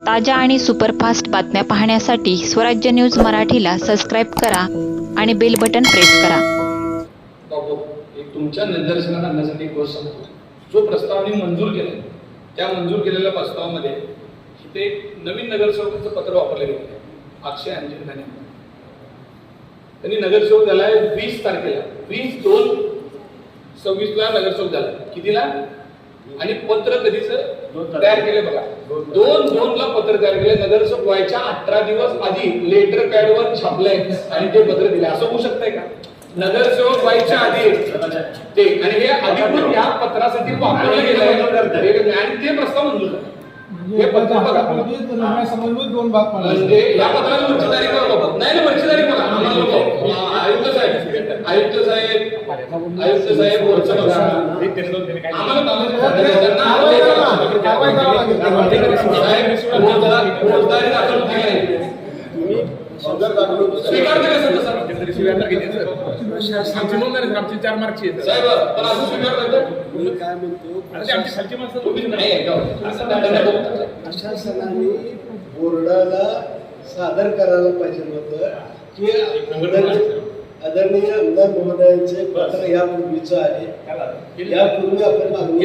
ताज्या आणि सुपरफास्ट बातम्या पाहण्यासाठी स्वराज्य न्यूज मराठीला सबस्क्राईब करा आणि बेल बटन प्रेस करा. बाबू, एक तुमच्या निदर्शनात आणण्यासाठी एक गोष्ट सांगतो. जो प्रस्ताव मी मंजूर केला त्या मंजूर केलेल्या प्रस्तावामध्ये इथे एक नवीन नगरसेवकाचं पत्र वापरले गेले आहे. अक्षय अंजन त्यांनी नगरसेवक झालाय 20 तारखेला 20/2/26 नगरसेवक झाला. कितीला? आणि पत्र कधीच तयार केले बघा, 2/2 पत्र तयार केले. नगरसेवक व्हायच्या 18 दिवस आधी लेटर पॅडवर छापलंय आणि ते पत्र दिले. असं होऊ शकतंय का? नगरसेवक व्हायच्या आधी ते आणि हे अधिकृत या पत्रासाठी वापरलं गेलं आणि ते प्रस्ताव मंजूर झाला. हे पत्र बघा दोन भाग म्हणजे या पत्राला वरची तारीख बघा. नाही ना, वरची तारीख बघा. आयुक्त साहेब वरचं बघा. स्वीकार आमची 4 मार्कची साहेब पण असं स्वीकार करतात काय म्हणतो आमची खालची माणसं तुम्ही नाही प्रशासनाने बोर्डाला सादर करायला पाहिजे होतं की आदरणीय आमदार महोदयांचे पत्र यापूर्वीचं आहे. यापूर्वी आपण मागणी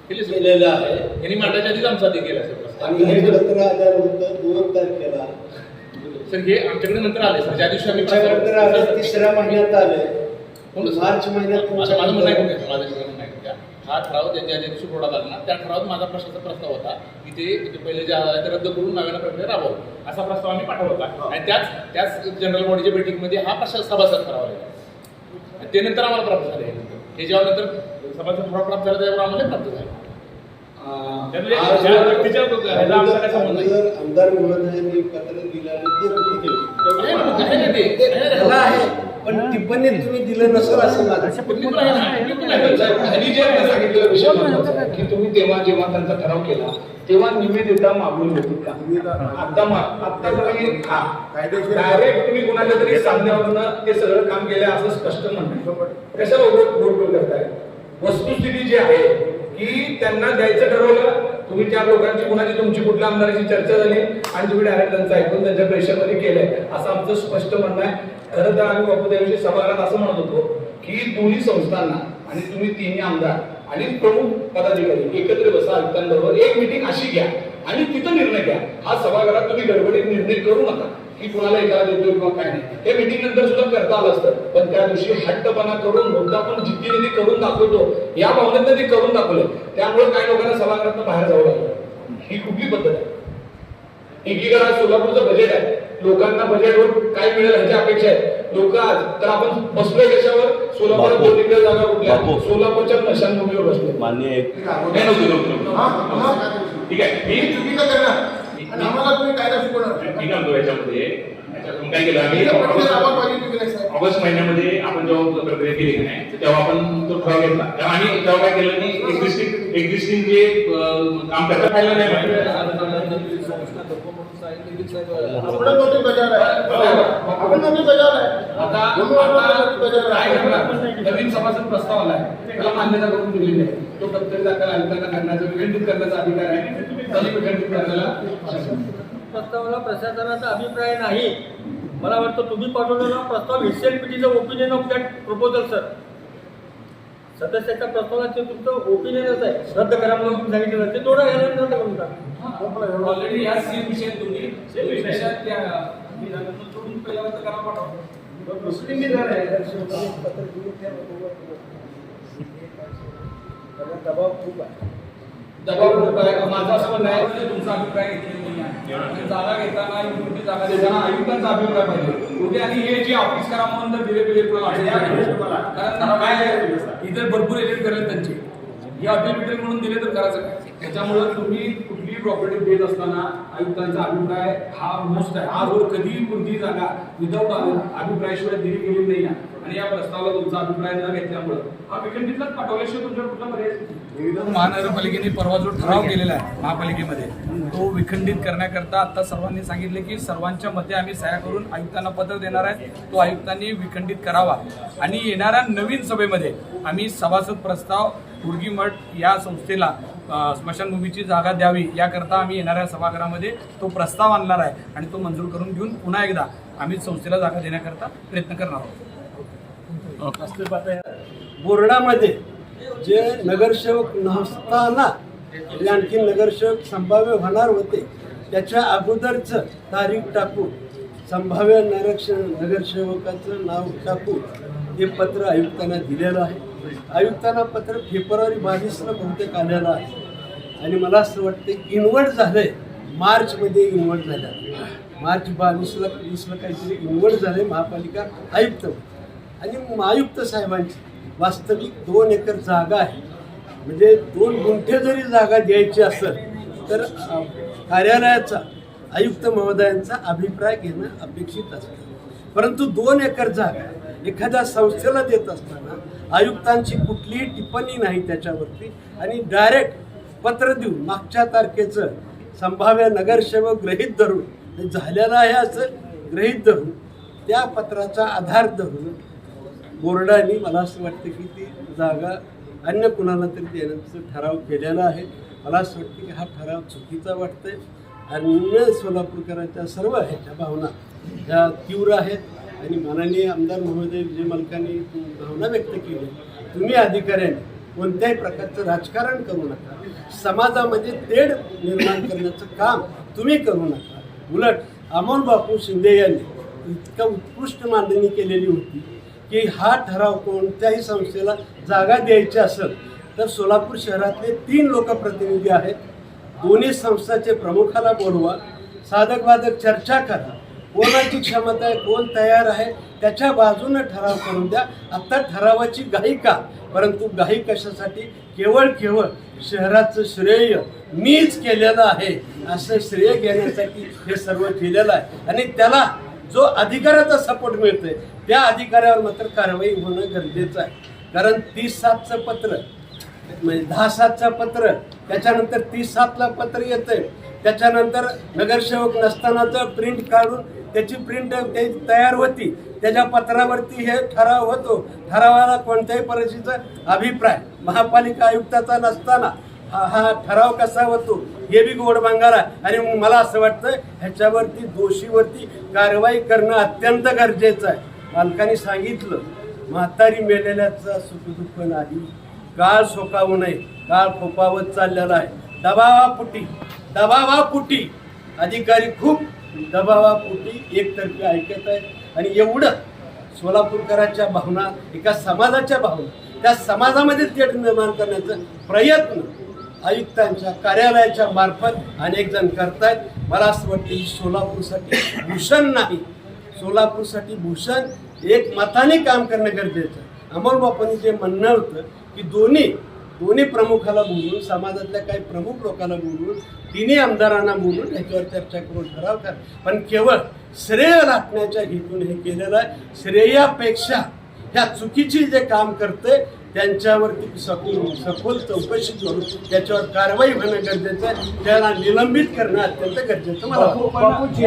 केलेलं आहे यांनी मांडायच्या आधीच आमचा ते केला सर. आणि हे पत्र आल्यावर होतं 2 तारखेला. सर हे आमच्याकडे नंतर आले सर. ज्या दिवशी आम्ही पत्र आलं 3ऱ्या महिन्यात आले. मार्च महिन्यात माझं म्हणणं आहे हा ठराव त्यांच्या दिवशी बोर्डात आला ना, त्या ठरावात माझा प्रश्नाचा प्रस्ताव होता की ते पहिले जे आला ते रद्द करून नव्यानं प्रक्रिया राबवलं असा प्रस्ताव आम्ही पाठवला होता. आणि त्याच जनरल बॉडीच्या मीटिंगमध्ये हा सभासद ठराव आलेला. ते नंतर आम्हाला प्राप्त झाले. हे जेव्हा नंतर सभासद ठराव प्राप्त झाला त्यावर आम्हाला प्राप्त झाला. आमदार महोदयांनी पत्र दिलं आहे पण टिप्पणी तुम्ही दिलं नसेल असं माझं. सांगितलेला विषय की तुम्ही तेव्हा जेव्हा त्यांचा ठराव केला तेव्हा निवेदिता मागून होती का? आता तुम्ही डायरेक्ट तुम्ही कुणाच्या तरी सांगण्यावरनं ते सगळं काम केलं असं स्पष्ट म्हणणं कशाला गोड करताय? वस्तुस्थिती जी आहे की त्यांना द्यायचं ठरवलं. तुम्ही 4 लोकांची कुणाची तुमची कुठल्या आमदाराची चर्चा झाली आणि तुम्ही डायरेक्ट त्यांचं ऐकून त्यांच्या प्रेशरमध्ये केलंय असं आमचं स्पष्ट म्हणणं आहे. खरं तर आम्ही बापूदेवांशी सभागृहात असं म्हणत होतो की दोन्ही संस्थांना आणि तुम्ही 3 आमदार आणि प्रमुख पदाधिकारी एकत्र बसा, आयुक्तांबरोबर एक मीटिंग अशी घ्या आणि तिथं निर्णय घ्या. हा सभागृहात तुम्ही गडबडीत निर्णय करू नका की कुणाला एकाला देतो किंवा काय नाही. हे मीटिंग नंतर सुद्धा करता आलं असतं पण त्या दिवशी हट्टपणा करून मुद्दा पण जिद्दीने करून दाखवतो या भावनेनं ते करून दाखवलं. त्यामुळे काही लोकांना सभागृहात बाहेर जावं लागलं. ही कुठली पद्धत आहे? एकीकडे आज सोलापूरचं बजेट आहे. लोकांना बजेटवर काय मिळेल ह्याची अपेक्षा आहे. लोक आज तर आपण बसलोय कशावर? सोलापूर 2 जागा कुठल्या? सोलापूरच्या स्मशानभूमीवर बसलोय. मान्य ठीक आहे. मी चुकीचं करणार आम्हाला तुम्ही कायदा शिकवणार. ठीक आहे. याच्यामध्ये काय केलं आम्ही ऑगस्ट महिन्यामध्ये आपण जेव्हा प्रक्रिया केली नाही तेव्हा आपण तो ठराव घेतला. तेव्हा आम्ही तेव्हा काय केलं की एक्झिस्टिंग जे काम करतात पाहिलं नाही. नवीन सभासद प्रस्ताव आलाय त्याला मान्यता करून दिलेली आहे. तो प्रत्येक दाखल आयुक्तांना करण्याचा विखंडित करण्याचा अधिकार आहे. त्याने विखंडित करण्याला प्रस्तावाला प्रशासनाचा अभिप्राय नाही. मला वाटतं तुम्ही पाठवलेला प्रस्ताव एसएलपीटीचं opinion of that proposal sir. सदस्याच्या प्रस्तावाचे तुमचं ओपिनियनच आहे. रद्द करा म्हणून तुम्ही सांगितलं ते थोडं घ्यायला रद्द करून टाका. ऑलरेडी या सेम विषयात तुम्ही सेम विषयात त्या सोडून पहिला रद्द करा पाठवा. मुस्लिम दबाव खूप आहे. माझं असं म्हणणं आहे की तुमचा अभिप्राय घेतलेला नाही आहे. जागा घेताना मोठी जागा देताना आयुक्तांचा अभिप्राय पाहिजे कुठे. आणि हे जे ऑफिस करा म्हणून जर दिले कारण काय इतर भरपूर एजंट करेल त्यांची हे ऑटोमेटिक म्हणून दिले तर करायचं काय? त्याच्यामुळे तुम्ही कुठलीही प्रॉपर्टी देत असताना आयुक्तांचा अभिप्राय हा मोस्ट आहे. आजवर कधीही कोणतीही जागा विदाऊट अभिप्रायाशिवाय दिली गेली नाही आहे. आणि या प्रस्तावाला तुमचा अभिप्राय न घेतल्यामुळे हा विखंडितलाच पाठवल्याशिवाय तुमच्यावर कुठला पर्याय? महानगरपालिकेने परवा जो ठराव केलेला आहे महापालिकेमध्ये तो विखंडित करण्याकरता आता सर्वांनी सांगितले की सर्वांच्या मध्ये आम्ही सह्या करून आयुक्तांना पत्र देणार आहे. तो आयुक्तांनी विखंडित करावा आणि येणाऱ्या नवीन सभेमध्ये आम्ही सभासद प्रस्ताव उर्गी मठ या संस्थेला स्मशानभूमीची जागा द्यावी याकरता आम्ही येणाऱ्या सभागृहामध्ये तो प्रस्ताव आणणार आहे आणि तो मंजूर करून घेऊन पुन्हा एकदा आम्ही संस्थेला जागा देण्याकरता प्रयत्न करणार आहोत. बोर्डामध्ये जे नगरसेवक नसताना जे आणखी नगरसेवक संभाव्य होणार होते त्याच्या अगोदरचं तारीख टाकून संभाव्य नगरसेवकाचं नाव टाकून हे पत्र आयुक्तांना दिलेलं आहे. आयुक्तांना पत्र फेब्रुवारी 22ला बहुतेक आलेलं आहे आणि मला असं वाटतं इन्व्हर्ट झालंय. मार्चमध्ये इन्व्हर्ट झालं, मार्च 22ला काहीतरी इन्व्हर्ट झाले महापालिका आयुक्त आणि आयुक्त साहेबांची वास्तविक 2 एकर जागा आहे. म्हणजे 2 गुंठे जरी जागा द्यायची असेल तर कार्यालयाचा आयुक्त महोदयांचा अभिप्राय घेणं अपेक्षित असतं. परंतु 2 एकर जागा एखाद्या संस्थेला देत असताना आयुक्तांची कुठलीही टिप्पणी नाही त्याच्यावरती आणि डायरेक्ट पत्र देऊन मागच्या तारखेचं संभाव्य नगरसेवक गृहीत धरून झालेलं आहे असं गृहीत धरून त्या पत्राचा आधार धरून बोर्डाने मला असं वाटतं की ती जागा अन्य कुणाला तरी देण्याचा ठराव केलेला आहे. मला असं वाटतं की हा ठराव चुकीचा वाटतोय. अन्य सोलापूरकरांच्या सर्व ह्याच्या भावना ह्या तीव्र आहेत आणि माननीय आमदार महोदय विजय मल्कांनी भावना व्यक्त केली. तुम्ही अधिकाऱ्यांनी कोणत्याही प्रकारचं राजकारण करू नका, समाजामध्ये तेढ निर्माण करण्याचं काम तुम्ही करू नका. उलट अमोल बापू शिंदे यांनी इतका उत्कृष्ट मांडणी केलेली होती की हा ठराव कोणत्याही संस्थेला जागा द्यायची असेल तर सोलापूर शहरातले 3 लोकप्रतिनिधी आहेत, दोन्ही संस्थाचे प्रमुखाला बोलवा, साधक बाधक चर्चा करा, कोणाची क्षमता आहे, कोण तयार आहे त्याच्या बाजूने ठराव करून द्या. आता ठरावाची घाई का? परंतु घाई कशासाठी? केवळ शहराचं श्रेय मीच केलेलं आहे असं श्रेय घेण्यासाठी हे सर्व केलेलं आहे आणि त्याला जो अधिकाऱ्याचा सपोर्ट मिळतोय त्या अधिकाऱ्यावर मात्र कारवाई होणं गरजेचं आहे. कारण 30/7चं पत्र म्हणजे 10/7चं पत्र त्याच्यानंतर 30/7ला पत्र येतंय, त्याच्यानंतर नगरसेवक नसतानाचं प्रिंट काढून त्याची प्रिंट तयार होती, त्याच्या पत्रावरती हे ठराव होतो. ठरावाला कोणत्याही परिस्थितीचा अभिप्राय महापालिका आयुक्ताचा नसताना हा ठराव कसा होतो हे बी गोड बांगार आहे. आणि मला असं वाटतं ह्याच्यावरती दोषीवरती कारवाई करणं अत्यंत गरजेचं आहे. मालकाने सांगितलं म्हातारी मेलेल्याचा सुखदुःख नाही, काळ सोकावू नये, काळ फोपावत चाललेला आहे. दबावापुटी अधिकारी खूप दबावापुटी एकतर्फी ऐकत आहेत आणि एवढं सोलापूरकरांच्या भावना एका समाजाच्या भावना त्या समाजामध्ये तेढ निर्माण करण्याचा प्रयत्न आयुक्तांच्या कार्यालयाच्या मार्फत अनेक जण करतायत. मला असं वाटतं की सोलापूरसाठी भूषण नाही, सोलापूरसाठी भूषण एक मताने काम करणं गरजेचं आहे. अमोल बापांनी जे म्हणणं होतं की दोन्ही प्रमुखाला बोलून समाजातल्या काही प्रमुख लोकांना बोलून 3 आमदारांना बोलून ह्याच्यावर चर्चा करून ठराव करा, पण केवळ श्रेय लाटण्याच्या हेतून हे केलेलं आहे. श्रेयापेक्षा ह्या चुकीची जे काम करते त्यांच्यावरती सखोल चौकशी करून त्याच्यावर कारवाई होणं गरजेचं आहे. त्याला निलंबित करणं अत्यंत गरजेचं मला वाटतं.